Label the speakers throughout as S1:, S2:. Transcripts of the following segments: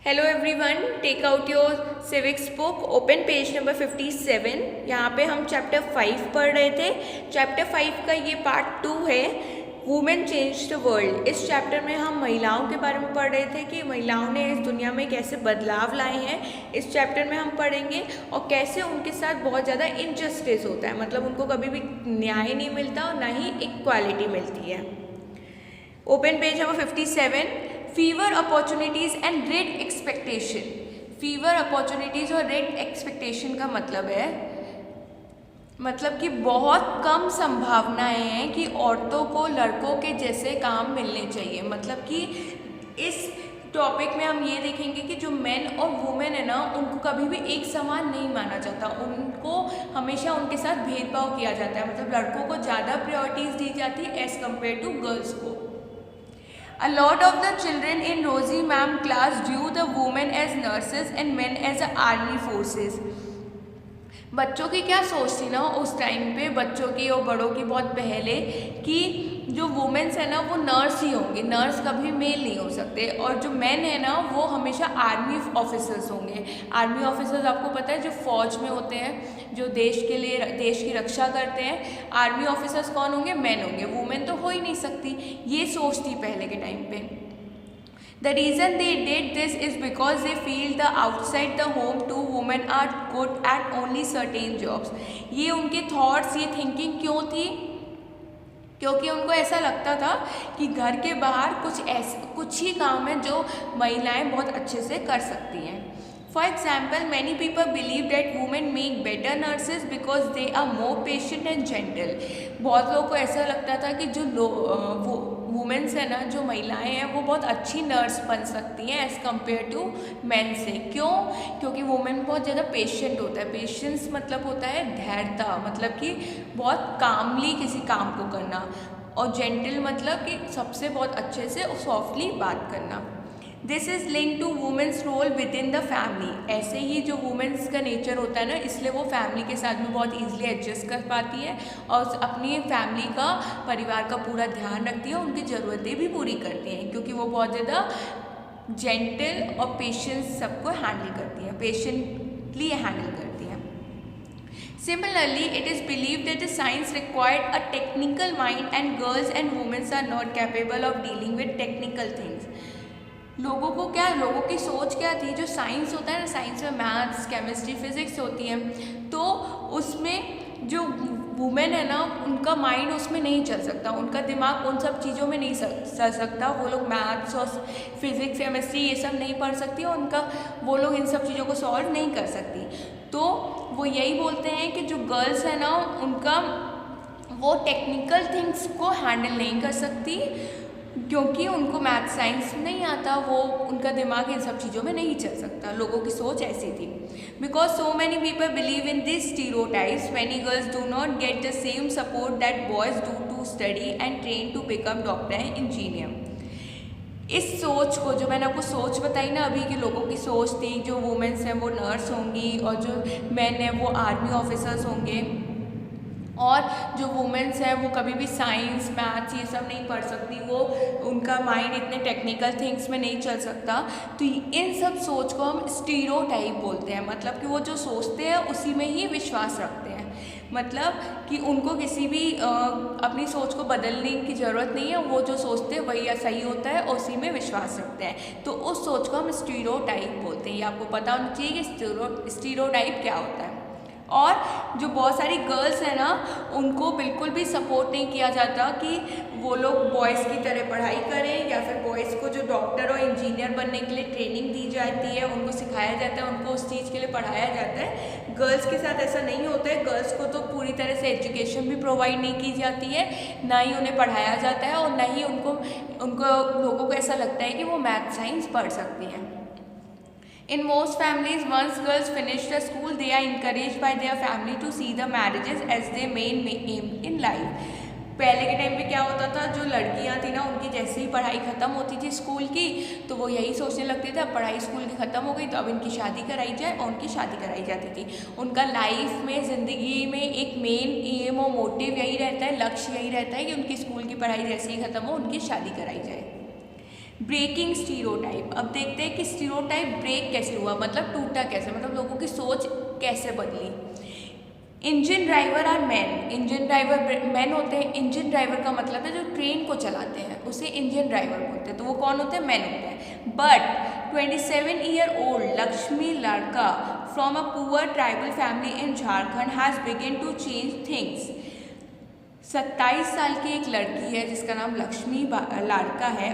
S1: Hello everyone, take out your civics book, open page number 57। यहाँ पे हम chapter 5 पढ़ रहे थे। चैप्टर 5 का ये पार्ट 2 है, वुमेन चेंज द वर्ल्ड। इस चैप्टर में हम महिलाओं के बारे में पढ़ रहे थे कि महिलाओं ने इस दुनिया में कैसे बदलाव लाए हैं। इस चैप्टर में हम पढ़ेंगे और कैसे उनके साथ बहुत ज़्यादा इनजस्टिस होता है, मतलब उनको कभी भी न्याय नहीं मिलता और ना ही इक्वालिटी मिलती है। Open page number 57। Fever opportunities and red expectation. Fever opportunities और रेड एक्सपेक्टेशन का मतलब कि बहुत कम संभावनाएं हैं कि औरतों को लड़कों के जैसे काम मिलने चाहिए। मतलब कि इस टॉपिक में हम ये देखेंगे कि जो मेन और वुमेन है ना, उनको कभी भी एक समान नहीं माना जाता, उनको हमेशा उनके साथ भेदभाव किया जाता है। मतलब लड़कों को ज़्यादा प्रायोरिटीज़ दी जाती है एज़ कम्पेयर टू गर्ल्स को। A lot of the children in Rosie ma'am class view the women as nurses and men as army forces. बच्चों की क्या सोच थी ना उस टाइम पे, बच्चों की और बड़ों की बहुत पहले, कि जो वुमेन्स है ना वो नर्स ही होंगे, नर्स कभी मेल नहीं हो सकते, और जो मेन है ना वो हमेशा आर्मी ऑफिसर्स होंगे। आर्मी ऑफिसर्स आपको पता है जो फौज में होते हैं, जो देश के लिए देश की रक्षा करते हैं। आर्मी ऑफिसर्स कौन होंगे? मेन होंगे, वुमेन तो हो ही नहीं सकती। ये सोच थी पहले के टाइम पे। The reason they did this is because they feel the outside the home two women are good at only certain jobs. ये उनके थॉट्स, ये थिंकिंग क्यों थी? क्योंकि उनको ऐसा लगता था कि घर के बाहर कुछ ही काम है जो महिलाएं बहुत अच्छे से कर सकती हैं। For example, many people believe that women make better nurses because they are more patient and gentle. बहुत लोगों को ऐसा लगता था कि जो वुमेन्स है ना, जो महिलाएं हैं, वो बहुत अच्छी नर्स बन सकती हैं एज़ कम्पेयर टू मैन से। क्यों? क्योंकि वुमेन बहुत ज़्यादा पेशेंट होता है। पेशेंस मतलब होता है धैर्यता, मतलब कि बहुत कामली किसी काम को करना, और जेंटल मतलब कि सबसे बहुत अच्छे से और सॉफ्टली बात करना। This is link to women's role within the family. ऐसे ही जो वुमेन्स का नेचर होता है ना, इसलिए वो फैमिली के साथ में बहुत ईजिली एडजस्ट कर पाती है और अपनी फैमिली का, परिवार का पूरा ध्यान रखती है, उनकी ज़रूरतें भी पूरी करती हैं, क्योंकि वो बहुत ज़्यादा जेंटल और पेशेंस सबको हैंडल करती हैं, पेशेंटली हैंडल करती हैं। Similarly, it is believed that the science required a technical mind and girls and women are not capable of dealing with technical things. लोगों की सोच क्या थी? जो साइंस होता है ना, साइंस में मैथ्स, केमिस्ट्री, फिजिक्स होती है, तो उसमें जो वुमेन है ना, उनका माइंड उसमें नहीं चल सकता, उनका दिमाग उन सब चीज़ों में नहीं चल सकता। वो लोग मैथ्स और फिजिक्स, केमिस्ट्री ये सब नहीं पढ़ सकती, और वो लोग इन सब चीज़ों को सॉल्व नहीं कर सकती। तो वो यही बोलते हैं कि जो गर्ल्स है ना, वो टेक्निकल थिंग्स को हैंडल नहीं कर सकती, क्योंकि उनको मैथ साइंस नहीं आता, वो उनका दिमाग इन सब चीज़ों में नहीं चल सकता। लोगों की सोच ऐसी थी। Because so many people believe in this stereotypes, many girls do not get the same support that boys do to study and train to become doctor and engineer. इस सोच को, जो मैंने आपको सोच बताई ना अभी, कि लोगों की सोच थी जो वुमेन्स हैं वो नर्स होंगी और जो मैन हैं वो आर्मी ऑफिसर्स होंगे, और जो वुमेन्स हैं वो कभी भी साइंस, मैथ्स ये सब नहीं पढ़ सकती, वो उनका माइंड इतने टेक्निकल थिंग्स में नहीं चल सकता। तो इन सब सोच को हम स्टीरियोटाइप बोलते हैं। मतलब कि वो जो सोचते हैं उसी में ही विश्वास रखते हैं, मतलब कि उनको किसी भी अपनी सोच को बदलने की ज़रूरत नहीं है, वो जो सोचते हैं वही सही होता है और उसी में विश्वास रखते हैं। तो उस सोच को हम स्टीरियोटाइप बोलते हैं। ये आपको पता होना चाहिए कि स्टीरियोटाइप क्या होता है। और जो बहुत सारी गर्ल्स हैं ना, उनको बिल्कुल भी सपोर्ट नहीं किया जाता कि वो लोग बॉयज़ की तरह पढ़ाई करें, या फिर बॉयज़ को जो डॉक्टर और इंजीनियर बनने के लिए ट्रेनिंग दी जाती है, उनको सिखाया जाता है, उनको उस चीज़ के लिए पढ़ाया जाता है। गर्ल्स के साथ ऐसा नहीं होता है। गर्ल्स को तो पूरी तरह से एजुकेशन भी प्रोवाइड नहीं की जाती है, ना ही उन्हें पढ़ाया जाता है, और ना ही उनको लोगों को ऐसा लगता है कि वो मैथ साइंस पढ़ सकती हैं। In most families, once girls finish the school, they are encouraged by their family to see the marriages as their main aim in life. पहले के टाइम पे क्या होता था, जो लड़कियां थी ना, उनकी जैसे ही पढ़ाई ख़त्म होती थी स्कूल की, तो वो यही सोचने लगते थे अब पढ़ाई स्कूल की ख़त्म हो गई तो अब इनकी शादी कराई जाए, और उनकी शादी कराई जाती थी। उनका लाइफ में, ज़िंदगी में एक मेन एम और मोटिव यही रहता है, लक्ष्य यही रहता है कि उनकी स्कूल की पढ़ाई जैसे ही ख़त्म हो उनकी शादी कराई जाए। Breaking stereotype. अब देखते हैं कि स्टीरियोटाइप ब्रेक कैसे हुआ, मतलब टूटा कैसे, मतलब लोगों की सोच कैसे बदली। Engine driver are man, engine driver man होते हैं। इंजन ड्राइवर का मतलब है जो ट्रेन को चलाते हैं, उसे इंजन ड्राइवर बोलते हैं। तो वो कौन होते हैं? मैन होते हैं। बट 27-year-old लक्ष्मी लड़का from a poor tribal family in Jharkhand has begin to change things. 27 साल की एक लड़की है जिसका नाम लक्ष्मी लाड़का है।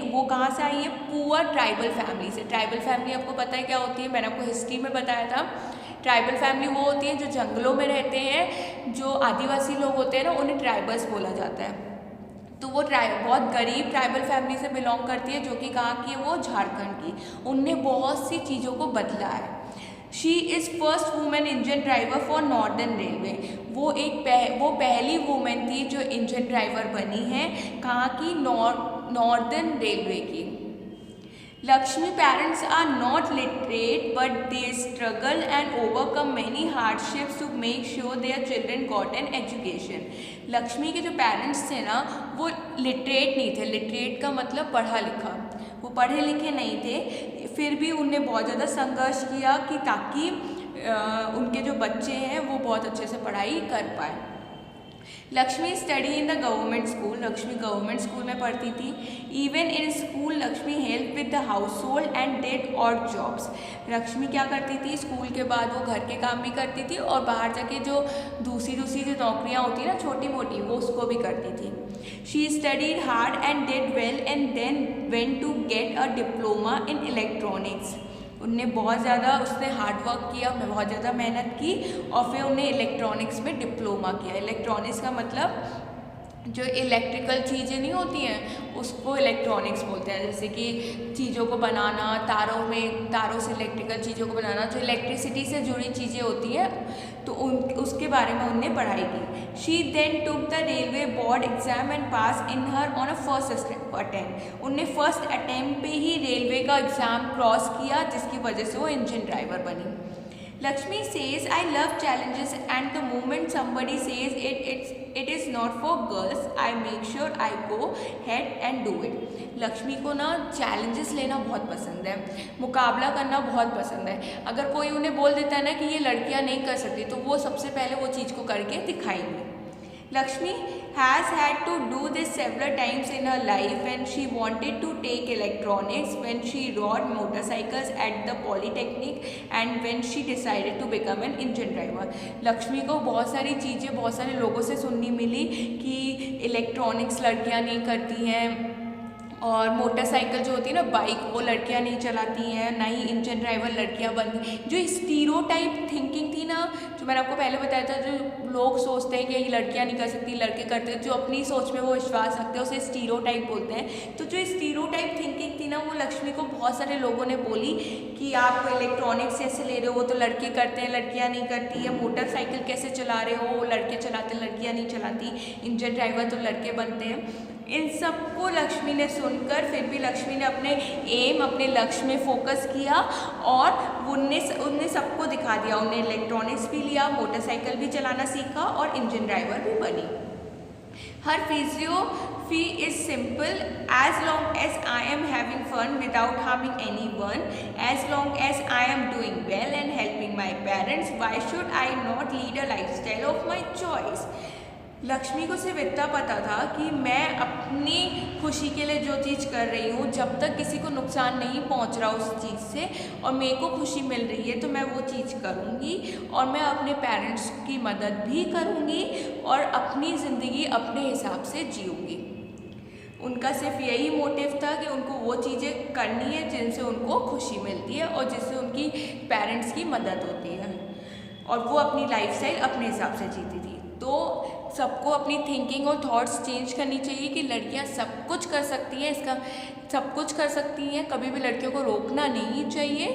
S1: वो कहाँ से आई है? पुअर ट्राइबल फैमिली से। ट्राइबल फैमिली आपको पता है क्या होती है? मैंने आपको हिस्ट्री में बताया था। ट्राइबल फैमिली वो होती है जो जंगलों में रहते हैं, जो आदिवासी लोग होते हैं ना, उन्हें ट्राइबल्स बोला जाता है। तो वो बहुत गरीब ट्राइबल फैमिली से बिलोंग करती है, जो कि कहाँ की है? वो झारखंड की। उनने बहुत सी चीज़ों को बदला है। She is first women engine driver for northern railway. वो पहली वुमेन थी जो इंजन ड्राइवर बनी है। कहाँ की? नॉर्दर्न रेलवे की। Lakshmi parents are not literate but they struggle and overcome many hardships to make sure their children got an education. Lakshmi के जो पेरेंट्स थे ना, वो लिटरेट नहीं थे। लिटरेट का मतलब पढ़ा लिखा। वो पढ़े लिखे नहीं थे, फिर भी उनने बहुत ज़्यादा संघर्ष किया कि ताकि उनके जो बच्चे हैं वो बहुत अच्छे से पढ़ाई कर पाए। Lakshmi study in the government school. Lakshmi government school में पढ़ती थी। Even in school Lakshmi help with the house hold and did odd jobs. Lakshmi क्या करती थी? स्कूल के बाद वो घर के काम भी करती थी और बाहर जाके जो दूसरी जो नौकरियाँ होती है ना छोटी मोटी, वो उसको भी करती थी। She studied hard and did well and then went to get a diploma in electronics. उनने बहुत ज़्यादा उसने हार्डवर्क किया, बहुत ज़्यादा मेहनत की और फिर उन्हें इलेक्ट्रॉनिक्स में डिप्लोमा किया। इलेक्ट्रॉनिक्स का मतलब जो इलेक्ट्रिकल चीज़ें नहीं होती हैं उसको इलेक्ट्रॉनिक्स बोलते हैं। जैसे कि चीज़ों को बनाना, तारों से इलेक्ट्रिकल चीज़ों को बनाना, जो इलेक्ट्रिसिटी से जुड़ी चीज़ें होती हैं, तो उसके बारे में उनने पढ़ाई की। She then took the railway board exam and pass in her on a first attempt. उनने फर्स्ट अटेम्प्ट पे ही रेलवे का एग्ज़ाम क्रॉस किया, जिसकी वजह से वो इंजन ड्राइवर बनी। Lakshmi says, I love challenges and the moment somebody says it is not for girls, I make sure I go ahead and do it. Lakshmi को ना चैलेंजेस लेना बहुत पसंद है, मुकाबला करना बहुत पसंद है। अगर कोई उन्हें बोल देता है ना कि ये लड़कियां नहीं कर सकती, तो वो सबसे पहले वो चीज़ को करके दिखाएंगी। Lakshmi has had to do this several times in her life when she wanted to take electronics, when she rode motorcycles at the polytechnic and when she decided to become an engine driver. Lakshmi को बहुत सारी चीज़ें बहुत सारे लोगों से सुननी मिली कि इलेक्ट्रॉनिक्स लड़कियां नहीं करती हैं, और मोटरसाइकिल जो होती है ना, बाइक, वो लड़कियां नहीं चलाती हैं, ना ही इंजन ड्राइवर लड़कियां बनती। जो स्टीरियोटाइप थिंकिंग थी ना, जो मैंने आपको पहले बताया था, जो लोग सोचते हैं कि ये लड़कियां नहीं कर सकती, लड़के करते हैं, जो अपनी सोच में वो विश्वास रखते हैं, उसे स्टीरियोटाइप बोलते हैं। तो जो स्टीरियोटाइप थिंकिंग थी ना, वो लक्ष्मी को बहुत सारे लोगों ने बोली कि आप इलेक्ट्रॉनिक्स कैसे ले रहे हो, वो तो लड़के करते हैं, लड़कियाँ नहीं करती है। मोटरसाइकिल कैसे चला रहे हो, वो लड़के चलाते हैं, लड़कियाँ नहीं चलाती। इंजन ड्राइवर तो लड़के बनते हैं। इन सबको लक्ष्मी ने सुनकर फिर भी लक्ष्मी ने अपने लक्ष्य में फोकस किया और उनने सबको दिखा दिया। उन्हें इलेक्ट्रॉनिक्स भी लिया, मोटरसाइकिल भी चलाना सीखा और इंजन ड्राइवर भी बनी। Her philosophy is simple, as long as I am having fun without harming anyone, as long as I am doing well and helping my parents, why should I not lead a lifestyle of my choice. Lakshmi को सिर्फ इतना पता था कि मैं अपनी खुशी के लिए जो चीज़ कर रही हूँ, जब तक किसी को नुकसान नहीं पहुँच रहा उस चीज़ से और मेरे को खुशी मिल रही है, तो मैं वो चीज़ करूँगी और मैं अपने पेरेंट्स की मदद भी करूँगी और अपनी ज़िंदगी अपने हिसाब से जीऊँगी। उनका सिर्फ यही मोटिव था कि उनको वो चीज़ें करनी है जिनसे उनको खुशी मिलती है और जिससे उनकी पेरेंट्स की मदद होती है, और वो अपनी लाइफस्टाइल अपने हिसाब से जीती थी। तो सबको अपनी थिंकिंग और थॉट्स चेंज करनी चाहिए कि लड़कियां सब कुछ कर सकती हैं, सब कुछ कर सकती हैं, कभी भी लड़कियों को रोकना नहीं चाहिए।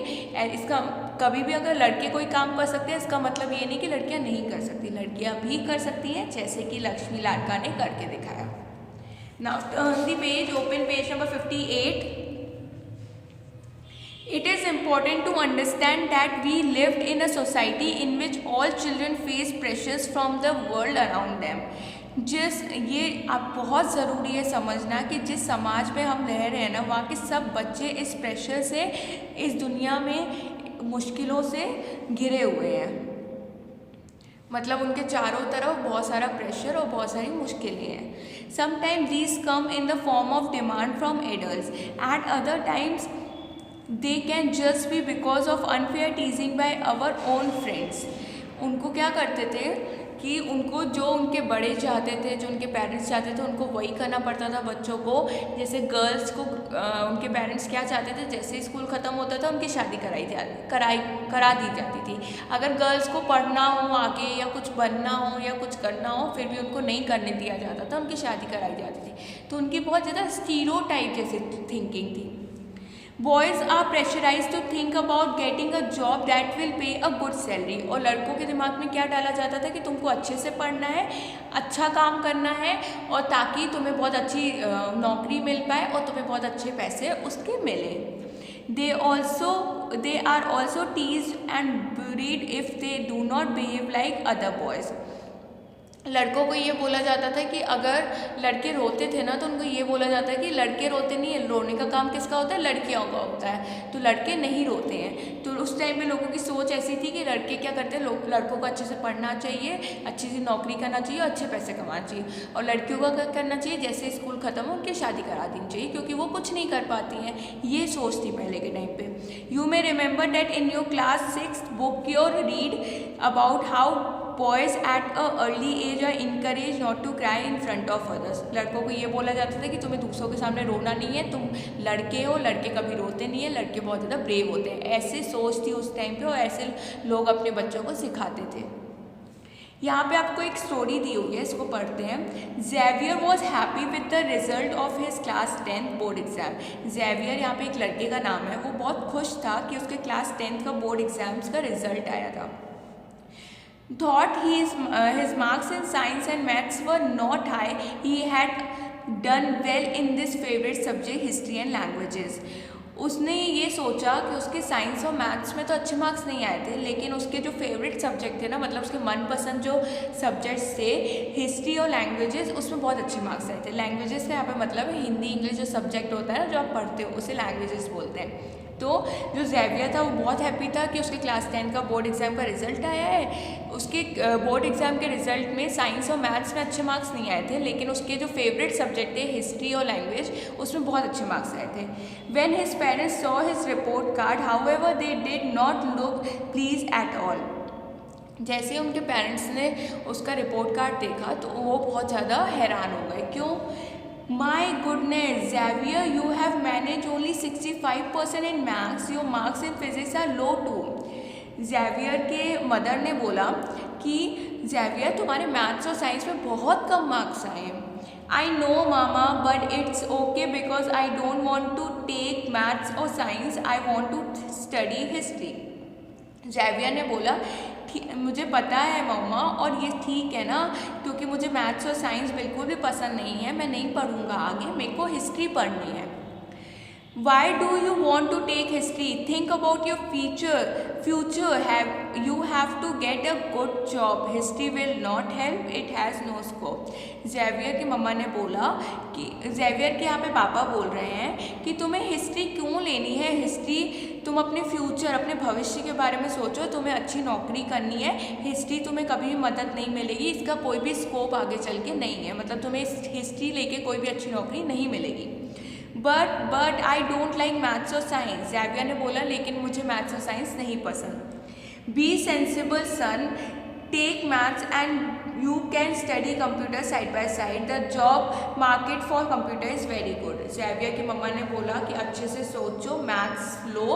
S1: इसका कभी भी अगर लड़के कोई काम कर सकते हैं, इसका मतलब ये नहीं कि लड़कियां नहीं कर सकती, लड़कियां भी कर सकती हैं, जैसे कि लक्ष्मी लाड़का ने करके दिखाया। Now turn the page, open page number 58। It is important to understand that we lived in a society in which all children face pressures from the world around them. जिस ये आप बहुत ज़रूरी है समझना कि जिस समाज में हम रह रहे हैं ना, वहाँ के सब बच्चे इस प्रेशर से, इस दुनिया में मुश्किलों से घिरे हुए हैं। मतलब उनके चारों तरफ बहुत सारा प्रेशर और बहुत सारी मुश्किलें हैं। Sometimes these come in the form of demand from adults, at other times they can just be because of unfair teasing by our own friends. उनको क्या करते थे कि उनको जो उनके बड़े चाहते थे, जो उनके पेरेंट्स चाहते थे, उनको वही करना पड़ता था बच्चों को। जैसे गर्ल्स को उनके पेरेंट्स क्या चाहते थे, जैसे स्कूल ख़त्म होता था उनकी शादी करा दी जाती थी। अगर गर्ल्स को पढ़ना हो आगे या कुछ बनना हो या कुछ करना हो, फिर भी उनको नहीं करने दिया जाता था, उनकी शादी कराई जाती थी। तो उनकी बहुत ज़्यादा स्टीरियोटाइप जैसी थिंकिंग थी। Boys are pressurise to think about getting a job that will pay a good salary. और लड़कों के दिमाग में क्या डाला जाता था कि तुमको अच्छे से पढ़ना है, अच्छा काम करना है, और ताकि तुम्हें बहुत अच्छी नौकरी मिल पाए और तुम्हें बहुत अच्छे पैसे उसके मिले। They are also teased and bullied if they do not behave like other boys. लड़कों को ये बोला जाता था कि अगर लड़के रोते थे ना, तो उनको ये बोला जाता है कि लड़के रोते नहीं है, रोने का काम किसका होता है, लड़कियों का होता है, तो लड़के नहीं रोते हैं। तो उस टाइम पे लोगों की सोच ऐसी थी कि लड़के क्या करते हैं, लड़कों को अच्छे से पढ़ना चाहिए, अच्छी सी नौकरी करना चाहिए और अच्छे पैसे कमाना चाहिए, और लड़कियों का क्या करना चाहिए, जैसे स्कूल ख़त्म हो उनकी शादी करा देनी चाहिए क्योंकि वो कुछ नहीं कर पाती हैं। ये सोच थी पहले के टाइम पे। You may remember that in your class 6th book your read about how boys at a early age are encourage not to cry in front of others. लड़कों को ये बोला जाता था कि तुम्हें दूसरों के सामने रोना नहीं है, तुम लड़के हो, लड़के कभी रोते नहीं है, लड़के बहुत ज़्यादा ब्रेव होते हैं। ऐसे सोच थी उस टाइम पे और ऐसे लोग अपने बच्चों को सिखाते थे। यहाँ पे आपको एक स्टोरी दी हुई है, इसको पढ़ते हैं। Xavier was happy with the result of his class 10th board exam. Xavier यहाँ पे एक लड़के का नाम है, वो बहुत खुश था कि उसके क्लास 10th का बोर्ड एग्जाम्स का रिजल्ट आया था। Thought his marks in science and maths were not high, he had done well in this favorite subject history and languages. उसने ये सोचा कि उसके साइंस और मैथ्स में तो अच्छे मार्क्स नहीं आए थे, लेकिन उसके जो फेवरेट सब्जेक्ट थे ना, मतलब उसके मनपसंद जो सब्जेक्ट्स थे, हिस्ट्री और लैंग्वेजेस, उसमें बहुत अच्छे मार्क्स आए थे। लैंग्वेजेस का यहाँ पे मतलब है हिंदी इंग्लिश जो सब्जेक्ट होता है ना, जो आप पढ़ते हो, उसे लैंग्वेजेस बोलते हैं। तो जो ज़ेवियर था वो बहुत हैप्पी था कि उसके क्लास 10 का बोर्ड एग्ज़ाम का रिज़ल्ट आया है। उसके बोर्ड एग्ज़ाम के रिज़ल्ट में साइंस और मैथ्स में अच्छे मार्क्स नहीं आए थे, लेकिन उसके जो फेवरेट सब्जेक्ट थे हिस्ट्री और लैंग्वेज, उसमें बहुत अच्छे मार्क्स आए थे। When his parents saw his report card, however they did not look please at all. जैसे उनके पेरेंट्स ने उसका रिपोर्ट कार्ड देखा तो वो बहुत ज़्यादा हैरान हो गए। क्यों? My goodness, Xavier, you have managed only 65% in maths. Your marks in physics are low too. Xavier के मदर ने बोला कि Xavier तुम्हारे मैथ्स और साइंस में बहुत कम मार्क्स आए हैं। I know mama, but it's okay because I don't want to take maths or science. I want to study history. Xavier ने बोला मुझे पता है मम्मा, और ये ठीक है ना, क्योंकि मुझे मैथ्स और साइंस बिल्कुल भी पसंद नहीं है, मैं नहीं पढ़ूंगा आगे, मेरे को हिस्ट्री पढ़नी है। Why do you want to take history? Think about your future. You have to get a good job. History will not help. It has no scope. Xavier की मम्मा ने बोला कि ज़ेवियर के यहाँ पे पापा बोल रहे हैं कि तुम्हें हिस्ट्री क्यों लेनी है। हिस्ट्री, तुम अपने फ्यूचर, अपने भविष्य के बारे में सोचो, तुम्हें अच्छी नौकरी करनी है। हिस्ट्री तुम्हें कभी भी मदद नहीं मिलेगी, इसका कोई भी स्कोप आगे चल के नहीं है, मतलब तुम्हें हिस्ट्री लेके कोई भी अच्छी नौकरी नहीं मिलेगी। But I don't like maths और साइंस। ज़ेवियर ने बोला लेकिन मुझे मैथ्स और साइंस नहीं पसंद। Be sensible son, take maths and you can study computer side by side. The job market for computer is very good. Xavier की mama ने बोला कि अच्छे से सोचो, मैथ्स लो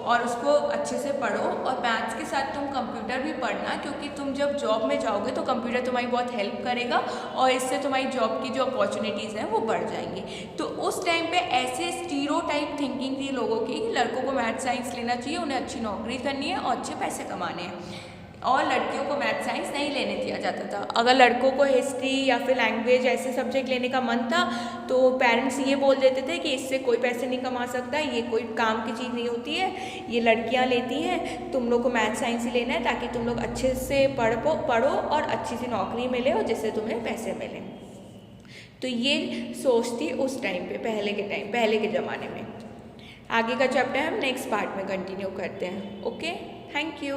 S1: और उसको अच्छे से पढ़ो, और मैथ्स के साथ तुम कंप्यूटर भी पढ़ना, क्योंकि तुम जब जॉब में जाओगे तो कंप्यूटर तुम्हारी बहुत हेल्प करेगा और इससे तुम्हारी जॉब की जो अपॉर्चुनिटीज़ हैं वो बढ़ जाएंगी। तो उस टाइम पे ऐसे स्टीरियोटाइप थिंकिंग थी लोगों की कि लड़कों को मैथ्स साइंस लेना चाहिए, उन्हें अच्छी नौकरी करनी है और अच्छे पैसे कमाने हैं। और लड़कियों को मैथ साइंस नहीं लेने दिया जाता था। अगर लड़कों को हिस्ट्री या फिर लैंग्वेज ऐसे सब्जेक्ट लेने का मन था तो पेरेंट्स ये बोल देते थे कि इससे कोई पैसे नहीं कमा सकता, ये कोई काम की चीज़ नहीं होती है, ये लड़कियां लेती हैं, तुम लोग को मैथ साइंस ही लेना है ताकि तुम लोग अच्छे से पढ़ो और अच्छी सी नौकरी मिले और जिससे तुम्हें पैसे मिले। तो ये सोच थी उस टाइम पे, पहले के ज़माने में। आगे का चैप्टर हम नेक्स्ट पार्ट में कंटिन्यू करते हैं। Okay, thank you.